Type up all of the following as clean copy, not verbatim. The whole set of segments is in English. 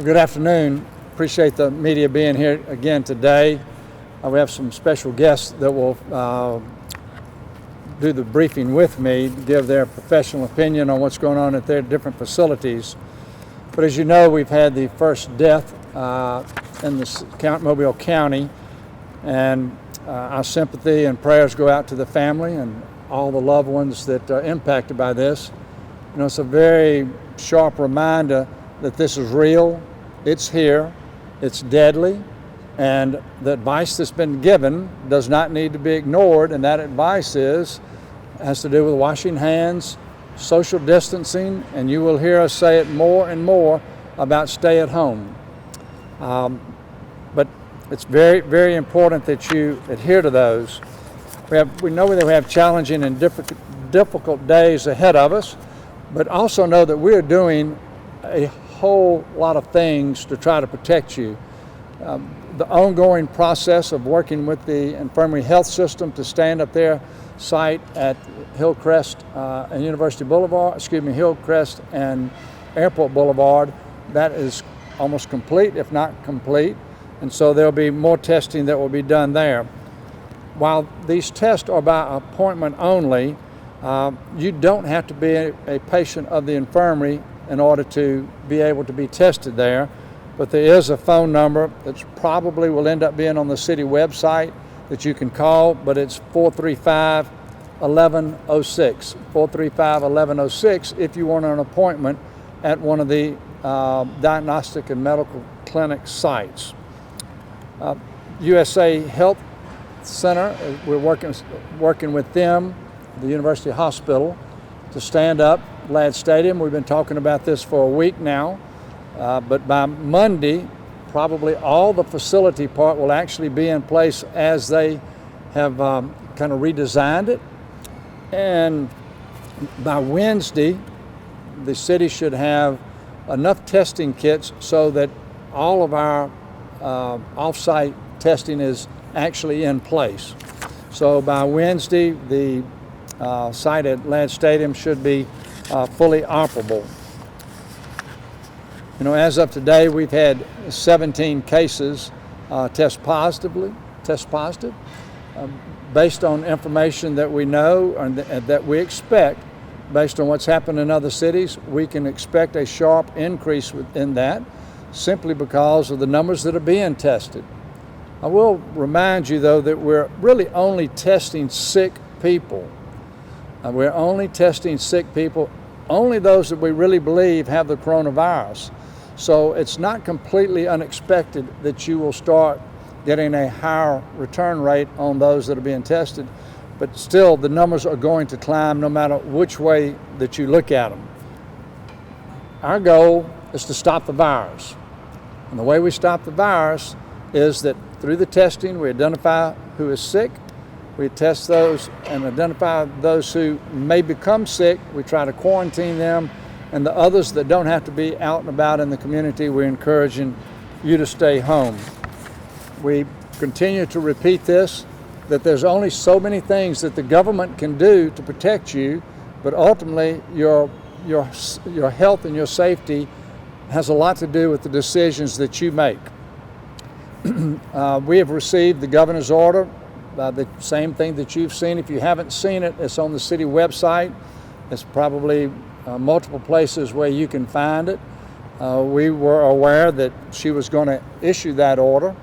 Good afternoon. Appreciate the media being here again today. We have some special guests that will do the briefing with me, give their professional opinion on what's going on at their different facilities. But as you know, we've had the first death in Mobile County, and our sympathy and prayers go out to the family and all the loved ones that are impacted by this. You know, it's a very sharp reminder that this is real, it's here, it's deadly, and the advice that's been given does not need to be ignored, and that advice has to do with washing hands, social distancing, and you will hear us say it more and more about stay at home. But it's very, very important that you adhere to those. We know that we have challenging and difficult days ahead of us, but also know that we're doing a whole lot of things to try to protect you. The ongoing process of working with the Infirmary health system to stand up their site at Hillcrest and Hillcrest and Airport Boulevard, that is almost complete, if not complete. And so there'll be more testing that will be done there. While these tests are by appointment only, you don't have to be a patient of the infirmary in order to be able to be tested there. But there is a phone number that probably will end up being on the city website that you can call, but it's 435-1106. 435-1106 if you want an appointment at one of the diagnostic and medical clinic sites. USA Health Center, we're working with them, the University Hospital, to stand up Ladd Stadium. We've been talking about this for a week now, but by Monday, probably all the facility part will actually be in place as they have kind of redesigned it. And by Wednesday, the city should have enough testing kits so that all of our off-site testing is actually in place. So by Wednesday, the site at Ladd Stadium should be fully operable. You know, as of today, we've had 17 cases test positive. Based on information that we know and that we expect, based on what's happened in other cities, we can expect a sharp increase within that simply because of the numbers that are being tested. I will remind you, though, that we're really only testing sick people. We're only testing sick people, only those that we really believe have the coronavirus. So it's not completely unexpected that you will start getting a higher return rate on those that are being tested, but still the numbers are going to climb no matter which way that you look at them. Our goal is to stop the virus. And the way we stop the virus is that through the testing, we identify who is sick, we test those and identify those who may become sick. We try to quarantine them, and the others that don't have to be out and about in the community, we're encouraging you to stay home. We continue to repeat this, that there's only so many things that the government can do to protect you, but ultimately your health and your safety has a lot to do with the decisions that you make. We have received the governor's order, the same thing that you've seen. If you haven't seen it, it's on the city website. It's probably multiple places where you can find it. We were aware that she was going to issue that order,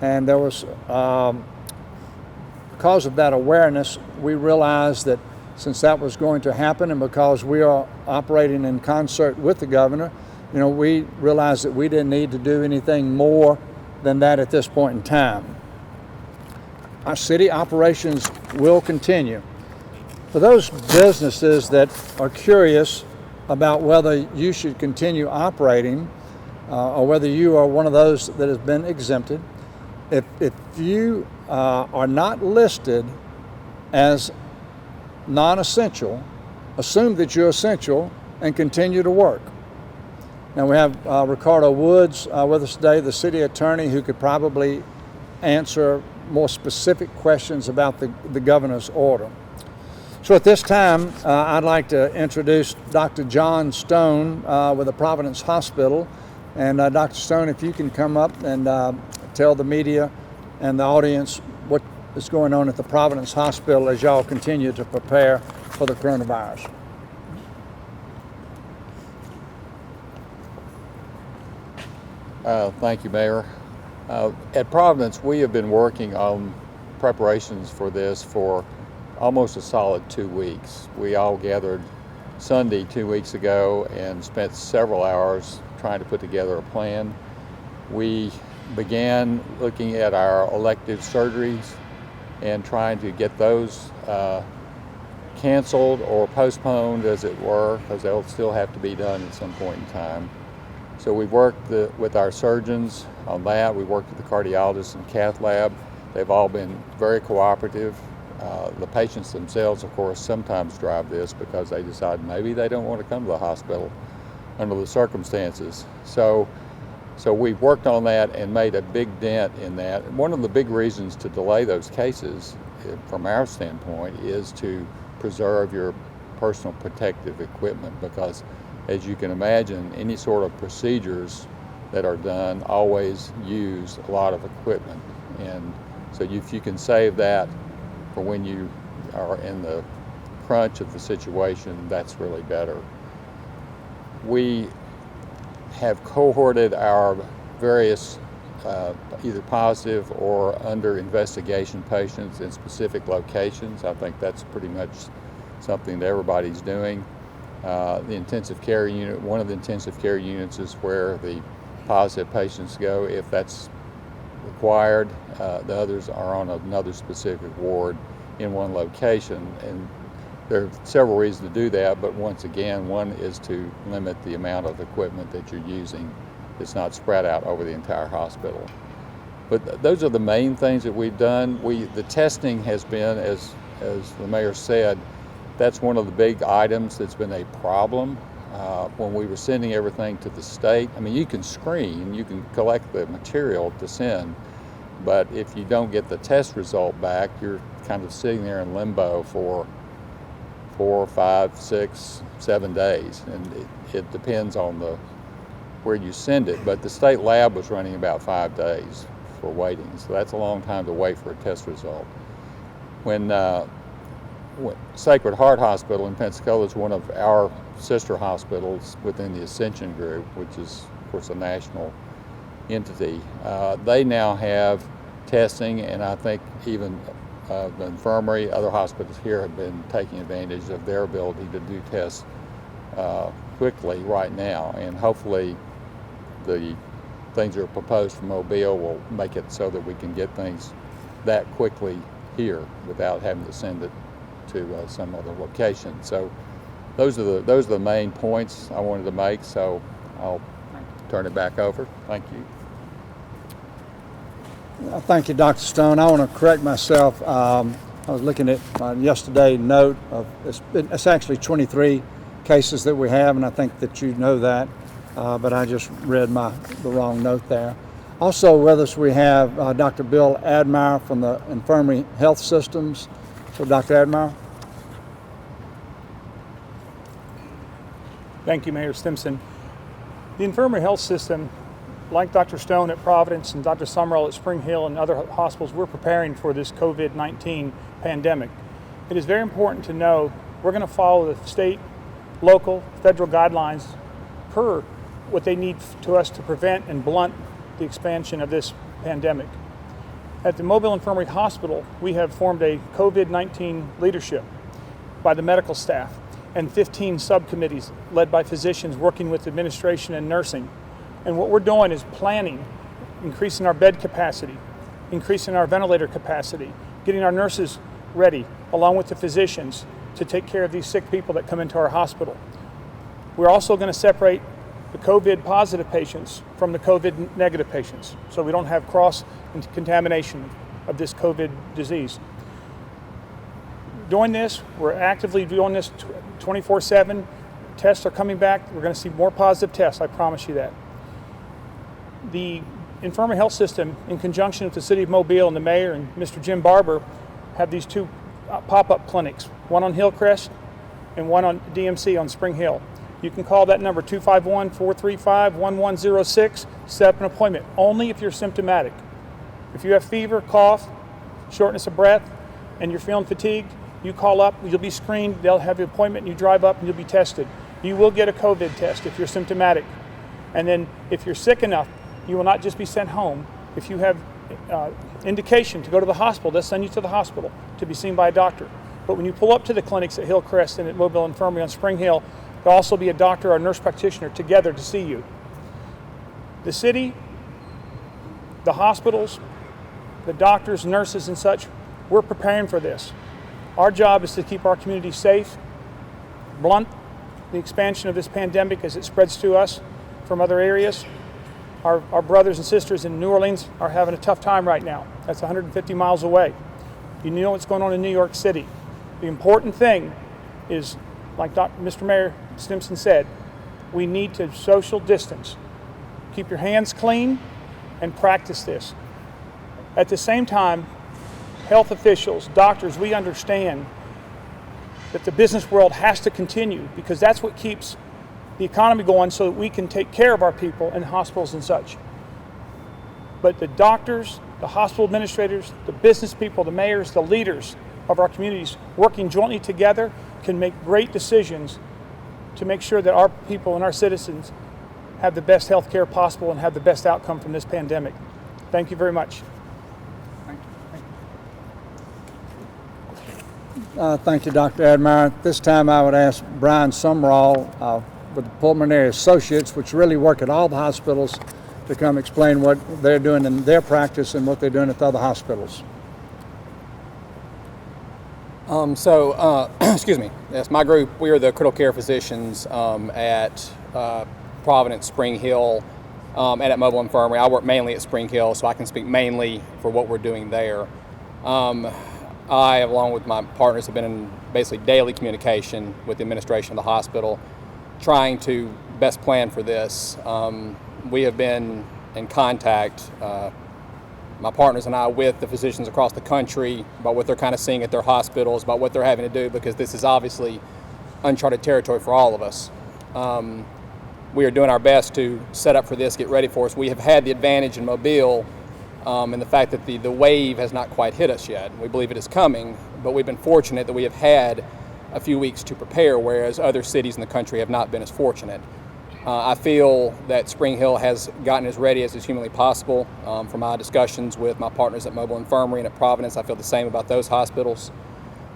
and there was, because of that awareness, we realized that since that was going to happen and because we are operating in concert with the governor, you know, we realized that we didn't need to do anything more than that at this point in time. Our city operations will continue. For those businesses that are curious about whether you should continue operating or whether you are one of those that has been exempted, if you are not listed as non-essential, assume that you're essential and continue to work. Now we have Ricardo Woods with us today, the city attorney, who could probably answer more specific questions about the governor's order. So at this time, I'd like to introduce Dr. John Stone with the Providence Hospital. And Dr. Stone, if you can come up and tell the media and the audience what is going on at the Providence Hospital as y'all continue to prepare for the coronavirus. Thank you, Mayor. At Providence, we have been working on preparations for this for almost a solid 2 weeks. We all gathered Sunday 2 weeks ago and spent several hours trying to put together a plan. We began looking at our elective surgeries and trying to get those canceled or postponed, as it were, because they'll still have to be done at some point in time. So we worked with our surgeons on that. We worked with the cardiologists and cath lab. They've all been very cooperative. The patients themselves, of course, sometimes drive this because they decide maybe they don't want to come to the hospital under the circumstances. So we've worked on that and made a big dent in that. And one of the big reasons to delay those cases, from our standpoint, is to preserve your personal protective equipment, because as you can imagine, any sort of procedures that are done always use a lot of equipment. And so if you can save that for when you are in the crunch of the situation, that's really better. We have cohorted our various either positive or under investigation patients in specific locations. I think that's pretty much something that everybody's doing. The intensive care unit, one of the intensive care units is where the positive patients go if that's required. The others are on another specific ward in one location. And there are several reasons to do that, but once again, one is to limit the amount of equipment that you're using. It's not spread out over the entire hospital. But those are the main things that we've done. The testing has been, as the mayor said, that's one of the big items that's been a problem. When we were sending everything to the state, I mean, you can screen, you can collect the material to send, but if you don't get the test result back, you're kind of sitting there in limbo for 4, 5, 6, 7 days, and it depends on where you send it. But the state lab was running about 5 days for waiting, so that's a long time to wait for a test result. When Sacred Heart Hospital in Pensacola is one of our sister hospitals within the Ascension Group, which is, of course, a national entity. They now have testing, and I think even the Infirmary, other hospitals here have been taking advantage of their ability to do tests quickly right now, and hopefully the things that are proposed for Mobile will make it so that we can get things that quickly here without having to send it to some other location. So those are the main points I wanted to make, so I'll turn it back over. Thank you. Thank you, Dr. Stone. I want to correct myself. I was looking at my yesterday note of it's actually 23 cases that we have, and I think that you know that, but I just read the wrong note there. Also with us we have Dr. Bill Admire from the Infirmary Health Systems. So Dr. Admire. Thank you, Mayor Stimpson. The Infirmary Health System, like Dr. Stone at Providence and Dr. Summerall at Spring Hill and other hospitals, we're preparing for this COVID-19 pandemic. It is very important to know we're going to follow the state, local, federal guidelines per what they need to us to prevent and blunt the expansion of this pandemic. At the Mobile Infirmary Hospital, we have formed a COVID-19 leadership by the medical staff and 15 subcommittees led by physicians working with administration and nursing. And what we're doing is planning, increasing our bed capacity, increasing our ventilator capacity, getting our nurses ready, along with the physicians, to take care of these sick people that come into our hospital. We're also going to separate the COVID positive patients from the COVID negative patients, so we don't have cross contamination of this COVID disease. Doing this, we're actively doing this 24/7. Tests are coming back. We're going to see more positive tests, I promise you that. The Infirmary Health System, in conjunction with the City of Mobile and the Mayor and Mr. Jim Barber, have these two pop-up clinics, one on Hillcrest and one on DMC on Spring Hill. You can call that number 251-435-1106, set up an appointment, only if you're symptomatic. If you have fever, cough, shortness of breath, and you're feeling fatigued, you call up, you'll be screened, they'll have an appointment, and you drive up and you'll be tested. You will get a COVID test if you're symptomatic. And then if you're sick enough, you will not just be sent home. If you have indication to go to the hospital, they'll send you to the hospital to be seen by a doctor. But when you pull up to the clinics at Hillcrest and at Mobile Infirmary on Spring Hill, there'll also be a doctor or a nurse practitioner together to see you. The city, the hospitals, the doctors, nurses, and such, we're preparing for this. Our job is to keep our community safe, blunt the expansion of this pandemic as it spreads to us from other areas. Our brothers and sisters in New Orleans are having a tough time right now. That's 150 miles away. You know what's going on in New York City. The important thing is, like Mr. Mayor Stimpson said, we need to social distance. Keep your hands clean and practice this. At the same time, health officials, doctors, we understand that the business world has to continue because that's what keeps the economy going so that we can take care of our people in hospitals and such. But the doctors, the hospital administrators, the business people, the mayors, the leaders of our communities working jointly together can make great decisions to make sure that our people and our citizens have the best health care possible and have the best outcome from this pandemic. Thank you very much. Thank you, Dr. Admire. This time I would ask Brian Sumrall with the Pulmonary Associates, which really work at all the hospitals, to come explain what they're doing in their practice and what they're doing at the other hospitals. Excuse me. Yes, my group, we are the critical care physicians at Providence, Spring Hill, and at Mobile Infirmary. I work mainly at Spring Hill, so I can speak mainly for what we're doing there. I, along with my partners, have been in basically daily communication with the administration of the hospital, trying to best plan for this. We have been in contact, my partners and I, with the physicians across the country about what they're kind of seeing at their hospitals, about what they're having to do, because this is obviously uncharted territory for all of us. We are doing our best to set up for this, get ready for us. We have had the advantage in Mobile in the fact that the wave has not quite hit us yet. We believe it is coming, but we've been fortunate that we have had a few weeks to prepare, whereas other cities in the country have not been as fortunate. I feel that Spring Hill has gotten as ready as is humanly possible. From my discussions with my partners at Mobile Infirmary and at Providence, I feel the same about those hospitals.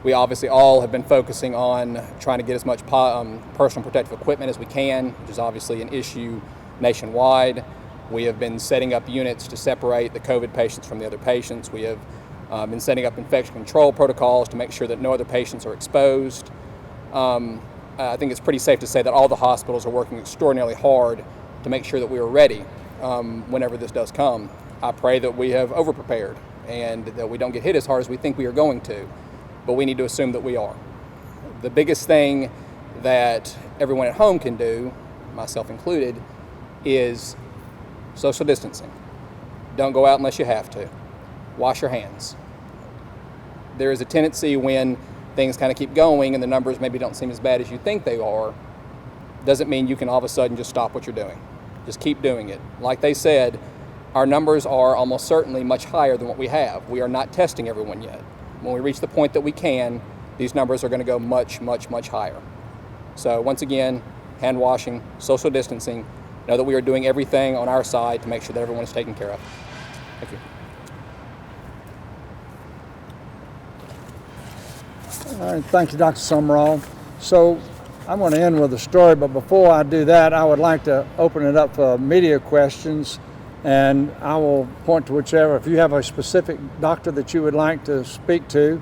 We obviously all have been focusing on trying to get as much personal protective equipment as we can, which is obviously an issue nationwide. We have been setting up units to separate the COVID patients from the other patients. We have been setting up infection control protocols to make sure that no other patients are exposed. I think it's pretty safe to say that all the hospitals are working extraordinarily hard to make sure that we are ready whenever this does come. I pray that we have over-prepared and that we don't get hit as hard as we think we are going to, but we need to assume that we are. The biggest thing that everyone at home can do, myself included, is social distancing. Don't go out unless you have to. Wash your hands. There is a tendency when things kind of keep going and the numbers maybe don't seem as bad as you think they are, doesn't mean you can all of a sudden just stop what you're doing. Just keep doing it. Like they said, our numbers are almost certainly much higher than what we have. We are not testing everyone yet. When we reach the point that we can, these numbers are going to go much, much, much higher. So once again, hand washing, social distancing, know that we are doing everything on our side to make sure that everyone is taken care of. Thank you. All right, thank you, Dr. Sumrall. So I'm going to end with a story, but before I do that, I would like to open it up for media questions, and I will point to whichever. If you have a specific doctor that you would like to speak to,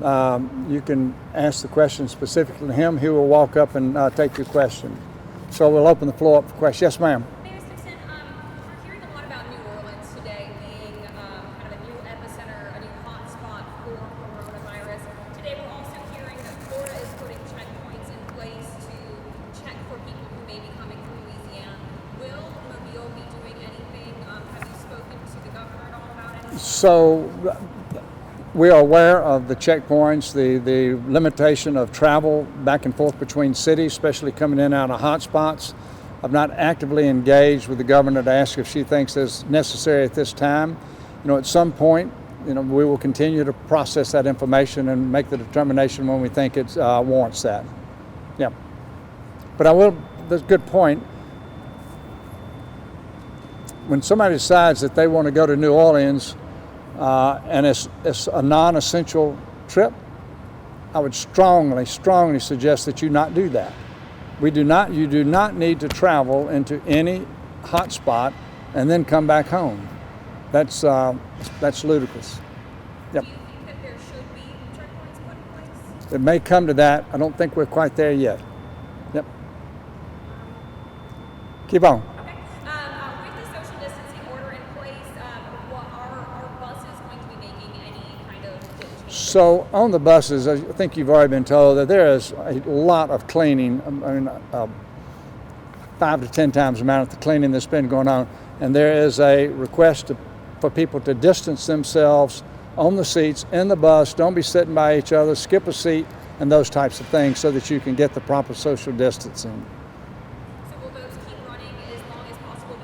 you can ask the question specifically to him. He will walk up and take your question. So we'll open the floor up for questions. Yes, ma'am. Mayor Stimpson, we're hearing a lot about New Orleans today being kind of a new epicenter, a new hotspot for coronavirus. Today we're also hearing that Florida is putting checkpoints in place to check for people who may be coming from Louisiana. Will Mobile be doing anything? Have you spoken to the governor at all about it? So We are aware of the checkpoints, the limitation of travel back and forth between cities, especially coming in and out of hotspots. I've not actively engaged with the governor to ask if she thinks it's necessary at this time. At some point, we will continue to process that information and make the determination when we think it warrants that. Yeah. But that's a good point. When somebody decides that they want to go to New Orleans and it's a non-essential trip, I would strongly suggest that you not do that. You do not need to travel into any hotspot and then come back home. That's ludicrous. Yep. Do you think that there should be checkpoints put in place? It may come to that. I don't think we're quite there yet. Yep. Keep on. Okay. With the social distancing order in place, are buses going to be making any kind of changes? So on the buses, I think you've already been told that there is a lot of cleaning. 5 to 10 times the amount of the cleaning that's been going on, and there is a request for people to distance themselves on the seats in the bus. Don't be sitting by each other, skip a seat, and those types of things, so that you can get the proper social distancing. So will those keep running as long as possible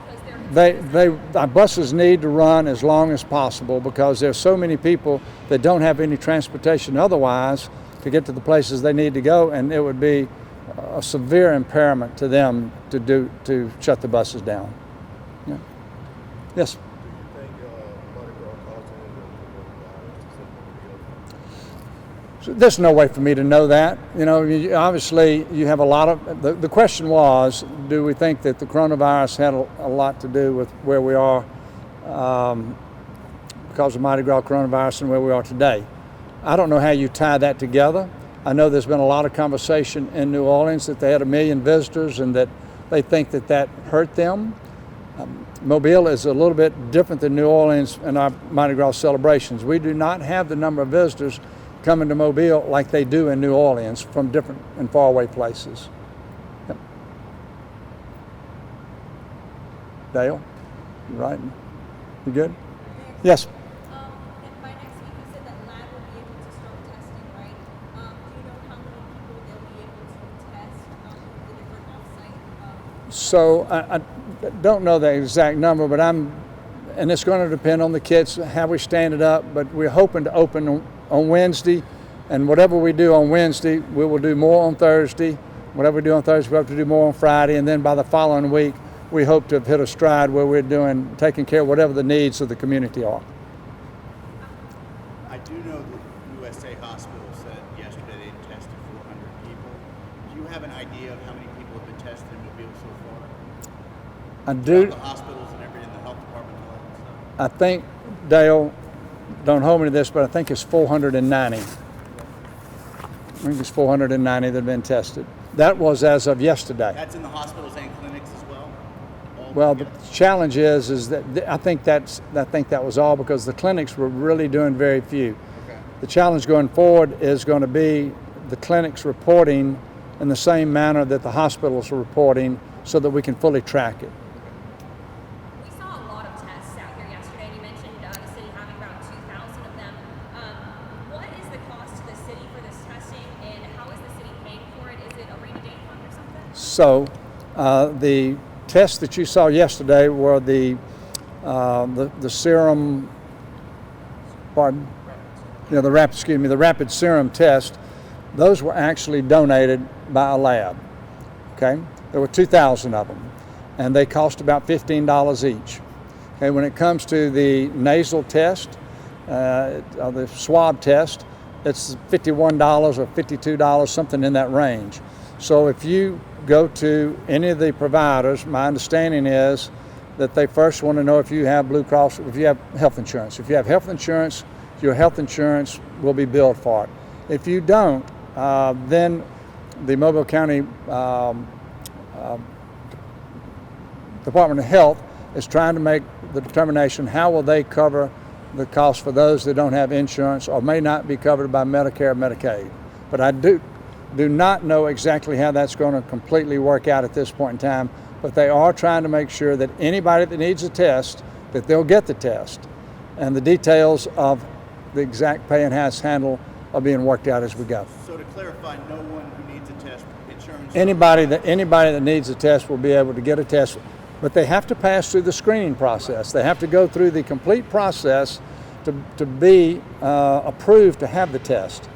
because Our buses need to run as long as possible because there's so many people that don't have any transportation otherwise to get to the places they need to go, and it would be a severe impairment to them to shut the buses down. Yeah. Yes. So there's no way for me to know that. Obviously you have a lot of, the question was, do we think that the coronavirus had a lot to do with where we are because of Mardi Gras coronavirus and where we are today? I don't know how you tie that together. I know there's been a lot of conversation in New Orleans that they had 1 million visitors and that they think that hurt them. Mobile is a little bit different than New Orleans in our Mardi Gras celebrations. We do not have the number of visitors coming to Mobile like they do in New Orleans from different and faraway places. Yep. Dale, you right? You good? Yes. By next week, you said that lab will be able to start testing, right? Do you know how many people they'll be able to test the different off-site? So I don't know the exact number, but and it's going to depend on the kits, how we stand it up, but we're hoping to open on Wednesday, and whatever we do on Wednesday, we will do more on Thursday. Whatever we do on Thursday, we have to do more on Friday, and then by the following week, we hope to have hit a stride where we're taking care of whatever the needs of the community are. I do know that USA Hospital said yesterday they tested 400 people. Do you have an idea of how many people have been tested in Mobile so far? I do. The hospitals and everything, the health department and all that stuff. I think, Dale, don't hold me to this, but I think it's 490. I think it's 490 that have been tested. That was as of yesterday. That's in the hospitals and clinics as well? Well, the challenge is that I think that was all because the clinics were really doing very few. Okay. The challenge going forward is going to be the clinics reporting in the same manner that the hospitals are reporting so that we can fully track it. We saw a lot of tests out here yesterday, and you mentioned the city having around 2,000 of them. What is the cost to the city for this testing, and how is the city paying for it? Is it a rainy day fund or something? So the tests that you saw yesterday were the serum, the rapid serum test. Those were actually donated by a lab. Okay, there were 2,000 of them, and they cost about $15 each. Okay, when it comes to the nasal test, the swab test, it's $51 or $52, something in that range. So if you go to any of the providers, my understanding is that they first want to know if you have Blue Cross, if you have health insurance. If you have health insurance, your health insurance will be billed for it. If you don't, then the Mobile County Department of Health is trying to make the determination how will they cover the cost for those that don't have insurance or may not be covered by Medicare or Medicaid. But I do not know exactly how that's going to completely work out at this point in time, but they are trying to make sure that anybody that needs a test, that they'll get the test. And the details of the exact pay and how it's handled are being worked out as we go. So to clarify, no one who needs a test, insurance. Anybody that needs a test will be able to get a test, but they have to pass through the screening process. They have to go through the complete process to be approved to have the test.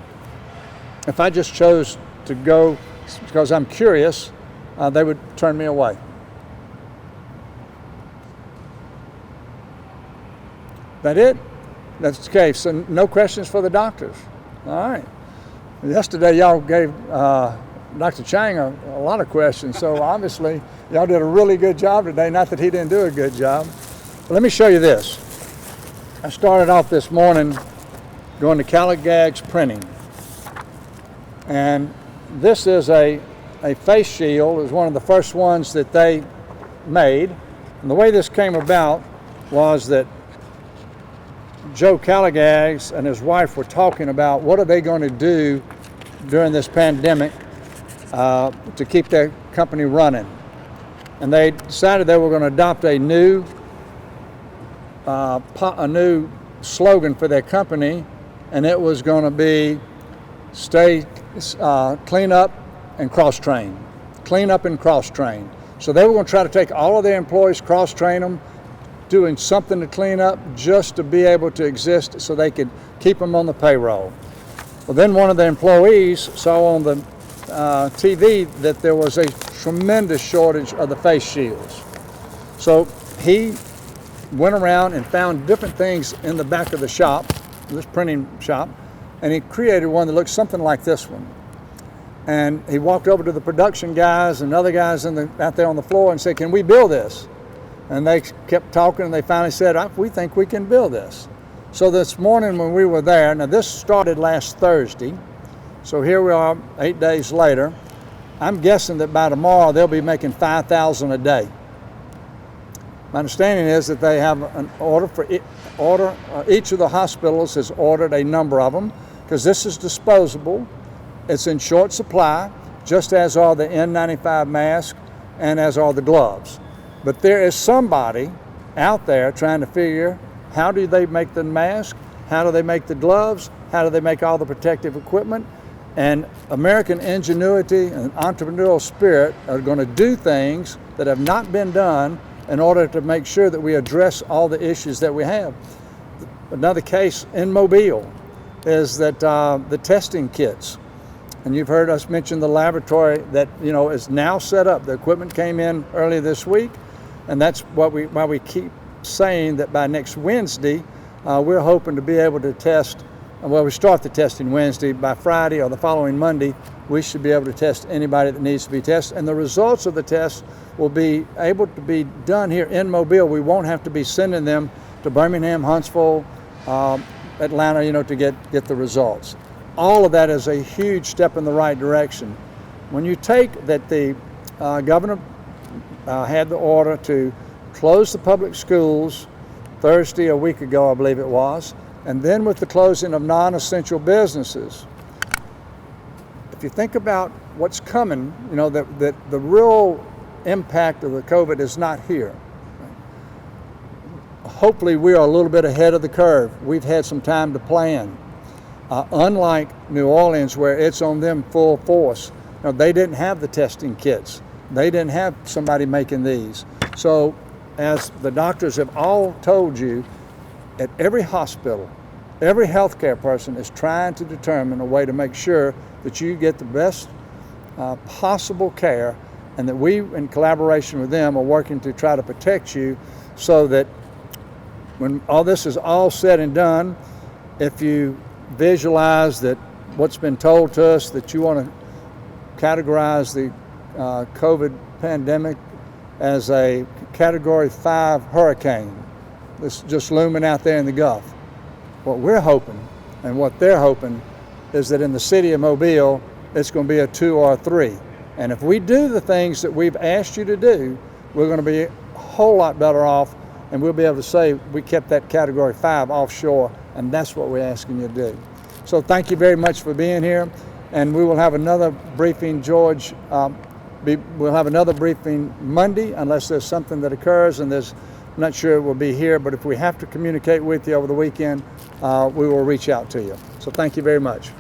If I just chose to go because I'm curious, they would turn me away. That it? That's the case. So no questions for the doctors. All right. Yesterday y'all gave Dr. Chang a lot of questions, so obviously y'all did a really good job today. Not that he didn't do a good job. But let me show you this. I started off this morning going to Caligag's Printing. And this is a face shield. It was one of the first ones that they made. And the way this came about was that Joe Caligag's and his wife were talking about what are they going to do during this pandemic to keep their company running. And they decided they were going to adopt a new slogan for their company, and it was going to be clean up and cross-train. Clean up and cross-train. So they were going to try to take all of their employees, cross-train them, doing something to clean up just to be able to exist so they could keep them on the payroll. Well, then one of the employees saw on the TV that there was a tremendous shortage of the face shields. So he went around and found different things in the back of the shop, this printing shop, and he created one that looked something like this one. And he walked over to the production guys and other guys out there on the floor and said, "Can we build this?" And they kept talking, and they finally said, "We think we can build this." So this morning when we were there, now this started last Thursday, so here we are 8 days later. I'm guessing that by tomorrow they'll be making 5,000 a day. My understanding is that they have an order for each of the hospitals has ordered a number of them, because this is disposable. It's in short supply, just as are the N95 masks and as are the gloves. But there is somebody out there trying to figure, how do they make the mask? How do they make the gloves? How do they make all the protective equipment? And American ingenuity and entrepreneurial spirit are going to do things that have not been done in order to make sure that we address all the issues that we have. Another case in Mobile is that the testing kits. And you've heard us mention the laboratory that is now set up. The equipment came in early this week, and that's why we keep saying that by next Wednesday, we're hoping to be able to test. Well, we start the testing Wednesday. By Friday or the following Monday, we should be able to test anybody that needs to be tested. And the results of the test will be able to be done here in Mobile. We won't have to be sending them to Birmingham, Huntsville, Atlanta, to get the results. All of that is a huge step in the right direction. When you take that the governor had the order to close the public schools Thursday, a week ago, I believe it was, and then with the closing of non-essential businesses, if you think about what's coming, that the real impact of the COVID is not here. Hopefully we are a little bit ahead of the curve. We've had some time to plan. Unlike New Orleans, where it's on them full force. They didn't have the testing kits. They didn't have somebody making these. So as the doctors have all told you, at every hospital, every healthcare person is trying to determine a way to make sure that you get the best possible care, and that we, in collaboration with them, are working to try to protect you so that when all this is all said and done, if you visualize that what's been told to us, that you want to categorize the COVID pandemic as a Category 5 hurricane that's just looming out there in the Gulf. What we're hoping and what they're hoping is that in the city of Mobile, it's going to be a 2 or a 3. And if we do the things that we've asked you to do, we're going to be a whole lot better off, and we'll be able to say we kept that Category 5 offshore, and that's what we're asking you to do. So thank you very much for being here, and we will have another briefing, George. We'll have another briefing Monday, unless there's something that occurs and there's I'm not sure it will be here, but if we have to communicate with you over the weekend, we will reach out to you. So thank you very much.